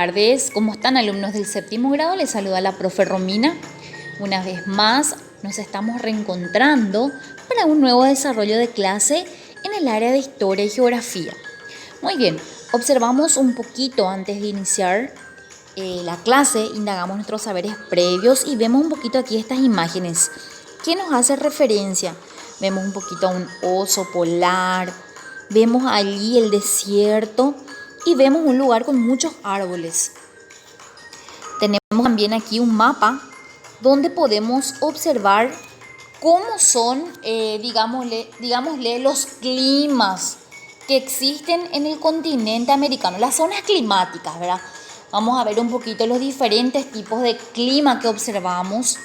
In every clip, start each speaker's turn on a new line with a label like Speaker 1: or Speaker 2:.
Speaker 1: Tardes, ¿cómo están alumnos del séptimo grado? Les saluda la profe Romina. Una vez más nos estamos reencontrando para un nuevo desarrollo de clase en el área de historia y geografía. Muy bien, observamos un poquito antes de iniciar la clase, indagamos nuestros saberes previos y vemos un poquito aquí estas imágenes que nos hace referencia. Vemos un poquito a un oso polar, vemos allí el desierto y vemos un lugar con muchos árboles. Tenemos también aquí un mapa donde podemos observar cómo son, digámosle, los climas que existen en el continente americano, las zonas climáticas, ¿verdad? Vamos a ver un poquito los diferentes tipos de clima que observamos.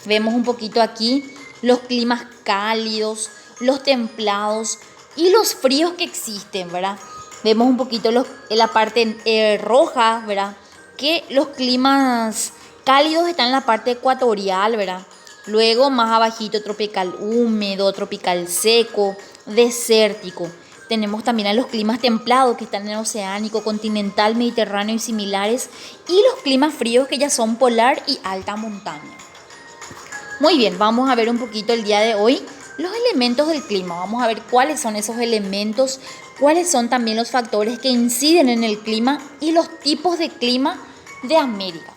Speaker 1: Vemos un poquito aquí los climas cálidos, los templados y los fríos que existen, ¿verdad? Vemos un poquito en la parte roja, ¿verdad? Que los climas cálidos están en la parte ecuatorial, ¿verdad? Luego más abajito tropical húmedo, tropical seco, desértico. Tenemos también a los climas templados que están en el oceánico, continental, mediterráneo y similares. Y los climas fríos que ya son polar y alta montaña. Muy bien, vamos a ver un poquito el día de hoy los elementos del clima. Vamos a ver cuáles son esos elementos, cuáles son también los factores que inciden en el clima y los tipos de clima de América.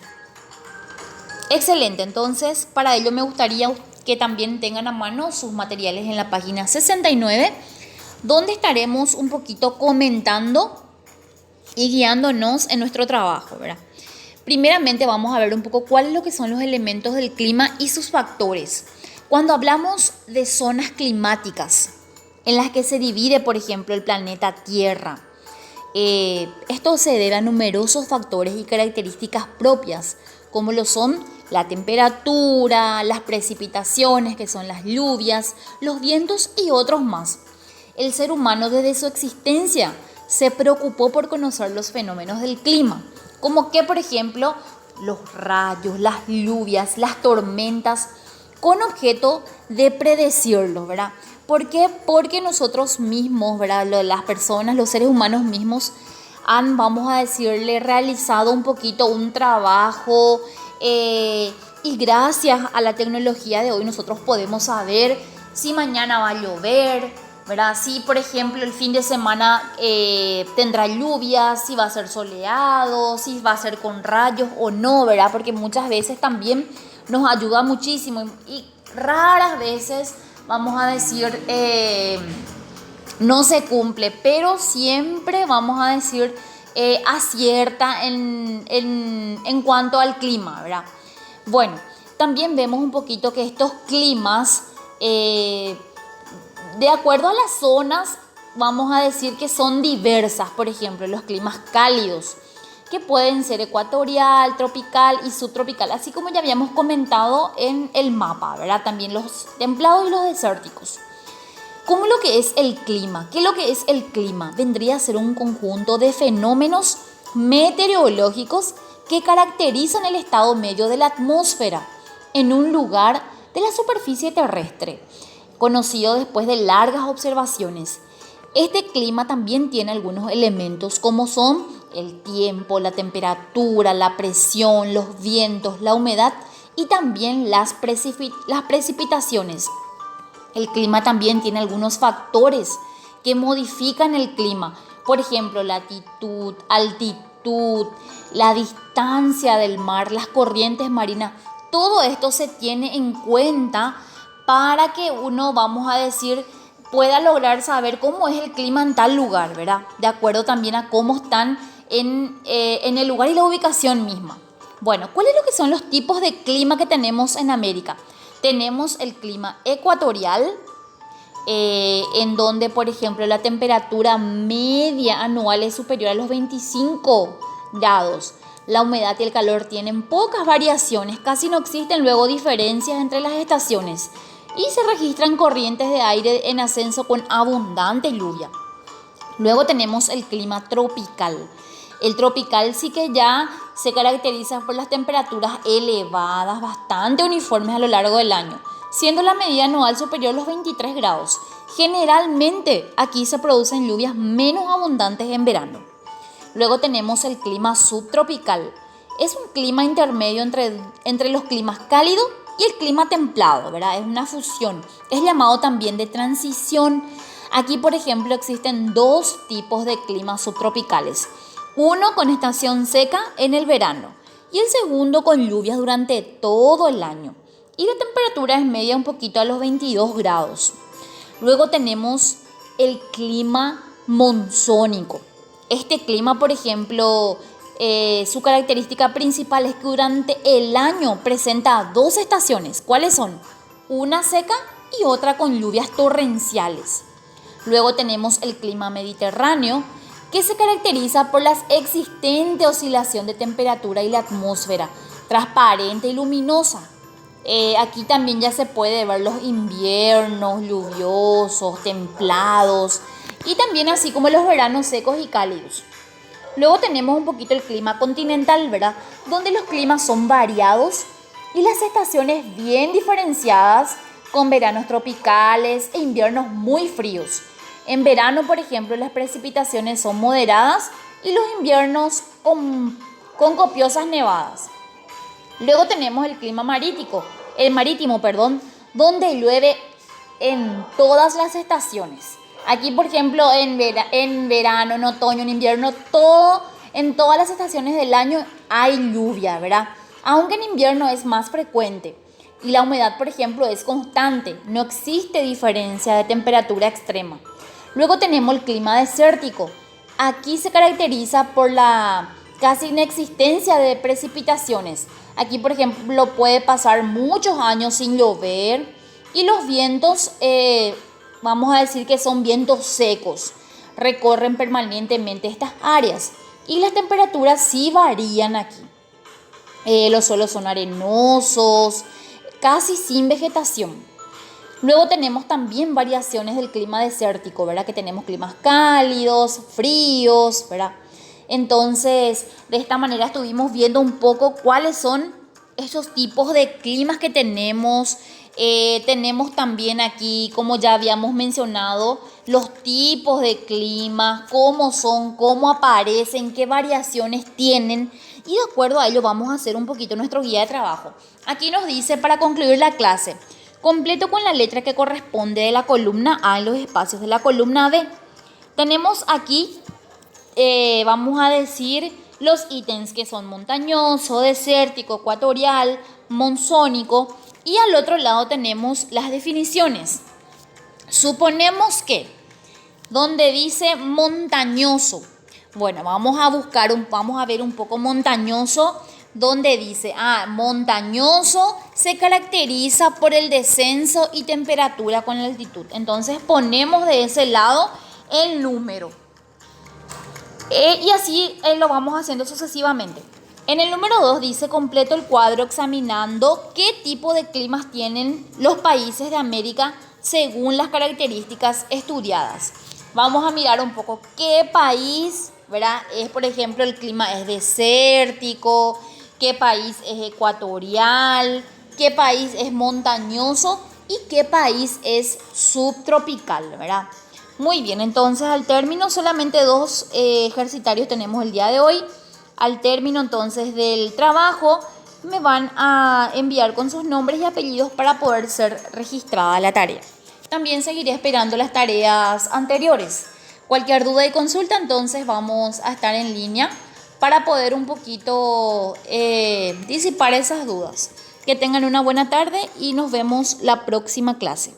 Speaker 1: Excelente, entonces para ello me gustaría que también tengan a mano sus materiales en la página 69, donde estaremos un poquito comentando y guiándonos en nuestro trabajo, ¿verdad? Primeramente vamos a ver un poco cuáles lo que son los elementos del clima y sus factores. Cuando hablamos de zonas climáticas en las que se divide, por ejemplo, el planeta Tierra, esto se debe a numerosos factores y características propias, como lo son la temperatura, las precipitaciones, que son las lluvias, los vientos y otros más. El ser humano desde su existencia se preocupó por conocer los fenómenos del clima, como que, por ejemplo, los rayos, las lluvias, las tormentas, con objeto de predecirlos, ¿verdad? ¿Por qué? Porque nosotros mismos, ¿verdad? Las personas, los seres humanos mismos han, vamos a decirle, realizado un poquito un trabajo y gracias a la tecnología de hoy nosotros podemos saber si mañana va a llover, ¿verdad? Si, por ejemplo, el fin de semana tendrá lluvias, si va a ser soleado, si va a ser con rayos o no, ¿verdad? Porque muchas veces también nos ayuda muchísimo y raras veces, vamos a decir, no se cumple, pero siempre, vamos a decir, acierta en cuanto al clima, ¿verdad? Bueno, también vemos un poquito que estos climas, de acuerdo a las zonas, vamos a decir que son diversas. Por ejemplo, los climas cálidos, que pueden ser ecuatorial, tropical y subtropical, así como ya habíamos comentado en el mapa, ¿verdad? También los templados y los desérticos. ¿Cómo lo que es el clima? ¿Qué es lo que es el clima? Vendría a ser un conjunto de fenómenos meteorológicos que caracterizan el estado medio de la atmósfera en un lugar de la superficie terrestre, conocido después de largas observaciones. Este clima también tiene algunos elementos como son el tiempo, la temperatura, la presión, los vientos, la humedad y también las precipitaciones. El clima también tiene algunos factores que modifican el clima. Por ejemplo, latitud, altitud, la distancia del mar, las corrientes marinas. Todo esto se tiene en cuenta para que uno, vamos a decir, pueda lograr saber cómo es el clima en tal lugar, ¿verdad? De acuerdo también a cómo están en el lugar y la ubicación misma. Bueno, ¿cuáles son lo que son los tipos de clima que tenemos en América? Tenemos el clima ecuatorial, en donde, por ejemplo, la temperatura media anual es superior a los 25 grados. La humedad y el calor tienen pocas variaciones, casi no existen luego diferencias entre las estaciones y se registran corrientes de aire en ascenso con abundante lluvia. Luego tenemos el clima tropical. El tropical sí que ya se caracteriza por las temperaturas elevadas, bastante uniformes a lo largo del año, siendo la media anual superior a los 23 grados. Generalmente aquí se producen lluvias menos abundantes en verano. Luego tenemos el clima subtropical. Es un clima intermedio entre los climas cálidos y el clima templado, ¿verdad? Es una fusión. Es llamado también de transición. Aquí, por ejemplo, existen dos tipos de climas subtropicales. Uno con estación seca en el verano y el segundo con lluvias durante todo el año. Y la temperatura es media un poquito a los 22 grados. Luego tenemos el clima monzónico. Este clima, por ejemplo, su característica principal es que durante el año presenta dos estaciones. ¿Cuáles son? Una seca y otra con lluvias torrenciales. Luego tenemos el clima mediterráneo, que se caracteriza por la existente oscilación de temperatura y la atmósfera, transparente y luminosa. Aquí también ya se puede ver los inviernos lluviosos, templados y también así como los veranos secos y cálidos. Luego tenemos un poquito el clima continental, ¿verdad? Donde los climas son variados y las estaciones bien diferenciadas, con veranos tropicales e inviernos muy fríos. En verano, por ejemplo, las precipitaciones son moderadas y los inviernos con copiosas nevadas. Luego tenemos el clima marítimo, donde llueve en todas las estaciones. Aquí, por ejemplo, en verano, en otoño, en invierno, en todas las estaciones del año hay lluvia, ¿verdad? Aunque en invierno es más frecuente y la humedad, por ejemplo, es constante. No existe diferencia de temperatura extrema. Luego tenemos el clima desértico. Aquí se caracteriza por la casi inexistencia de precipitaciones. Aquí, por ejemplo, puede pasar muchos años sin llover y los vientos, vamos a decir que son vientos secos, recorren permanentemente estas áreas y las temperaturas sí varían aquí. Los suelos son arenosos, casi sin vegetación. Luego tenemos también variaciones del clima desértico, ¿verdad? Que tenemos climas cálidos, fríos, ¿verdad? Entonces, de esta manera estuvimos viendo un poco cuáles son esos tipos de climas que tenemos. Tenemos también aquí, como ya habíamos mencionado, los tipos de clima, cómo son, cómo aparecen, qué variaciones tienen. Y de acuerdo a ello vamos a hacer un poquito nuestro guía de trabajo. Aquí nos dice, para concluir la clase, completo con la letra que corresponde de la columna A en los espacios de la columna B. Tenemos aquí, vamos a decir, los ítems que son montañoso, desértico, ecuatorial, monzónico. Y al otro lado tenemos las definiciones. Suponemos que, donde dice montañoso, bueno, vamos a ver un poco montañoso, donde dice, montañoso se caracteriza por el descenso y temperatura con la altitud. Entonces ponemos de ese lado el número. Y así lo vamos haciendo sucesivamente. En el número 2 dice, completo el cuadro examinando qué tipo de climas tienen los países de América según las características estudiadas. Vamos a mirar un poco qué país, ¿verdad? Por ejemplo, el clima es desértico, qué país es ecuatorial, qué país es montañoso y qué país es subtropical, ¿verdad? Muy bien, entonces al término solamente 2 ejercitarios tenemos el día de hoy. Al término entonces del trabajo me van a enviar con sus nombres y apellidos para poder ser registrada la tarea. También seguiré esperando las tareas anteriores. Cualquier duda y consulta entonces vamos a estar en línea para poder un poquito disipar esas dudas. Que tengan una buena tarde y nos vemos la próxima clase.